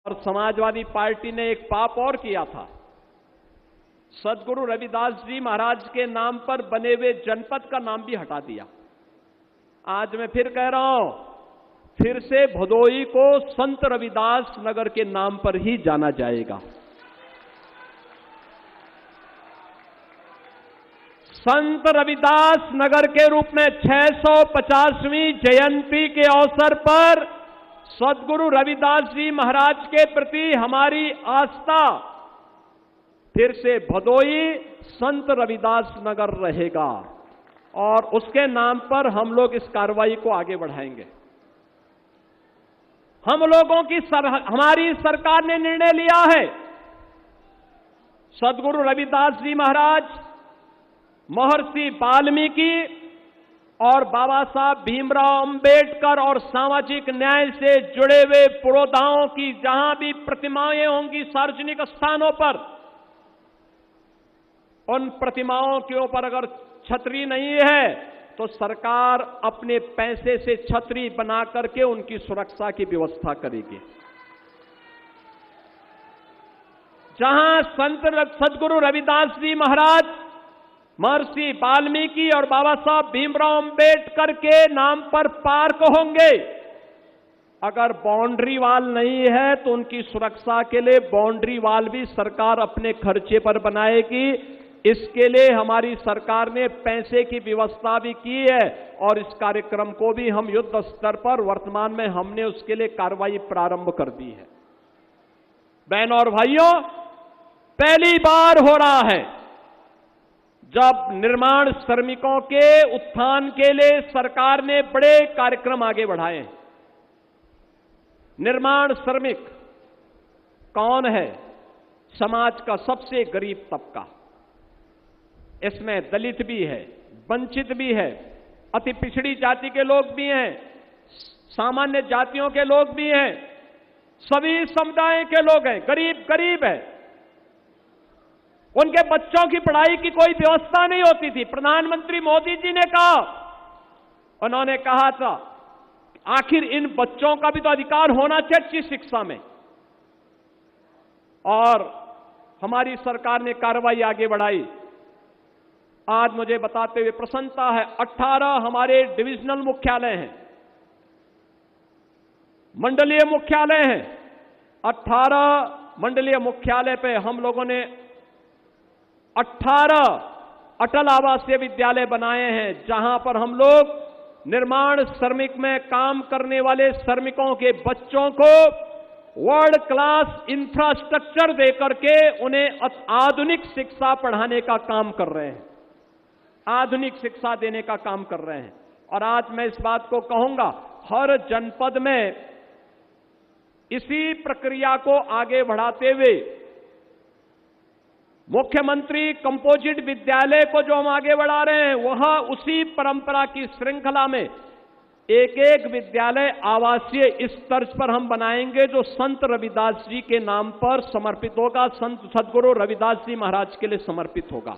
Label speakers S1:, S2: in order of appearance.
S1: और समाजवादी पार्टी ने एक पाप और किया था। सदगुरु रविदास जी महाराज के नाम पर बने हुए जनपद का नाम भी हटा दिया। आज मैं फिर कह रहा हूं, फिर से भदोई को संत रविदास नगर के नाम पर ही जाना जाएगा। संत रविदास नगर के रूप में 650वीं जयंती के अवसर पर सदगुरु रविदास जी महाराज के प्रति हमारी आस्था फिर से भदोई संत रविदास नगर रहेगा और उसके नाम पर हम लोग इस कार्रवाई को आगे बढ़ाएंगे। हम लोगों की हमारी सरकार ने निर्णय लिया है, सदगुरु रविदास जी महाराज, महर्षि वाल्मीकि और बाबा साहब भीमराव अंबेडकर और सामाजिक न्याय से जुड़े हुए पुरोधाओं की जहां भी प्रतिमाएं होंगी सार्वजनिक स्थानों पर, उन प्रतिमाओं के ऊपर अगर छतरी नहीं है तो सरकार अपने पैसे से छतरी बना करके उनकी सुरक्षा की व्यवस्था करेगी। जहां सदगुरु रविदास जी महाराज, महर्षि वाल्मीकि और बाबा साहब भीमराव अंबेडकर के नाम पर पार्क होंगे, अगर बाउंड्री वाल नहीं है तो उनकी सुरक्षा के लिए बाउंड्री वाल भी सरकार अपने खर्चे पर बनाएगी। इसके लिए हमारी सरकार ने पैसे की व्यवस्था भी की है और इस कार्यक्रम को भी हम युद्ध स्तर पर वर्तमान में हमने उसके लिए कार्रवाई प्रारंभ कर दी है। बहनों और भाइयों, पहली बार हो रहा है जब निर्माण श्रमिकों के उत्थान के लिए सरकार ने बड़े कार्यक्रम आगे बढ़ाए। निर्माण श्रमिक कौन है? समाज का सबसे गरीब तबका। इसमें दलित भी है, वंचित भी है, अति पिछड़ी जाति के लोग भी हैं, सामान्य जातियों के लोग भी हैं, सभी समुदाय के लोग हैं। गरीब गरीब है। उनके बच्चों की पढ़ाई की कोई व्यवस्था नहीं होती थी। प्रधानमंत्री मोदी जी ने कहा, उन्होंने कहा था आखिर इन बच्चों का भी तो अधिकार होना चाहिए अच्छी शिक्षा में, और हमारी सरकार ने कार्रवाई आगे बढ़ाई। आज मुझे बताते हुए प्रसन्नता है, 18 हमारे डिविजनल मुख्यालय हैं, मंडलीय मुख्यालय हैं। 18 मंडलीय मुख्यालय पे हम लोगों ने 18 अटल आवासीय विद्यालय बनाए हैं, जहां पर हम लोग निर्माण श्रमिक में काम करने वाले श्रमिकों के बच्चों को वर्ल्ड क्लास इंफ्रास्ट्रक्चर देकर के उन्हें आधुनिक शिक्षा पढ़ाने का काम कर रहे हैं, आधुनिक शिक्षा देने का काम कर रहे हैं। और आज मैं इस बात को कहूंगा, हर जनपद में इसी प्रक्रिया को आगे बढ़ाते हुए मुख्यमंत्री कंपोजिट विद्यालय को जो हम आगे बढ़ा रहे हैं, वह उसी परंपरा की श्रृंखला में एक एक विद्यालय आवासीय इस तर्ज पर हम बनाएंगे जो संत रविदास जी के नाम पर समर्पित होगा, संत सदगुरु रविदास जी महाराज के लिए समर्पित होगा।